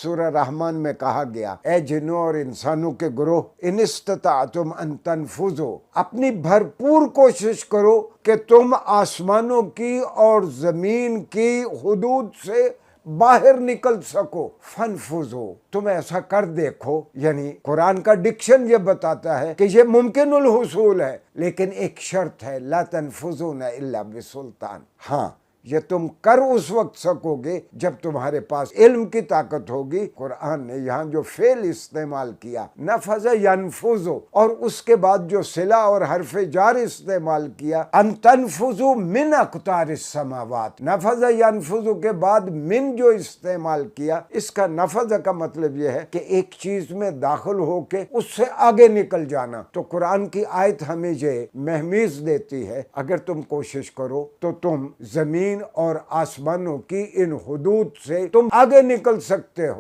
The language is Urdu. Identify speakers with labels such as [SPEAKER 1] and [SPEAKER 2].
[SPEAKER 1] سورہ رحمان میں کہا گیا، اے جنوں اور انسانوں کے گروہ، ان استطعتم ان تنفذوا، اپنی بھرپور کوشش کرو کہ تم آسمانوں کی اور زمین کی حدود سے باہر نکل سکو، فنفذو، تم ایسا کر دیکھو۔ یعنی قرآن کا ڈکشن یہ بتاتا ہے کہ یہ ممکن الحصول ہے، لیکن ایک شرط ہے، لا تنفذون الا بسلطان۔ ہاں، یہ تم کر اس وقت سکو گے جب تمہارے پاس علم کی طاقت ہوگی۔ قرآن نے یہاں جو فعل استعمال کیا، نفذ ینفذ، اور اس کے بعد جو صلہ اور حرف جار استعمال کیا، ان تنفذوا من اقطار السماوات، نفذ ینفذ کے بعد من جو استعمال کیا، اس کا نفذ کا مطلب یہ ہے کہ ایک چیز میں داخل ہو کے اس سے آگے نکل جانا۔ تو قرآن کی آیت ہمیں یہ مہمیز دیتی ہے، اگر تم کوشش کرو تو تم زمین اور آسمانوں کی ان حدود سے تم آگے نکل سکتے ہو۔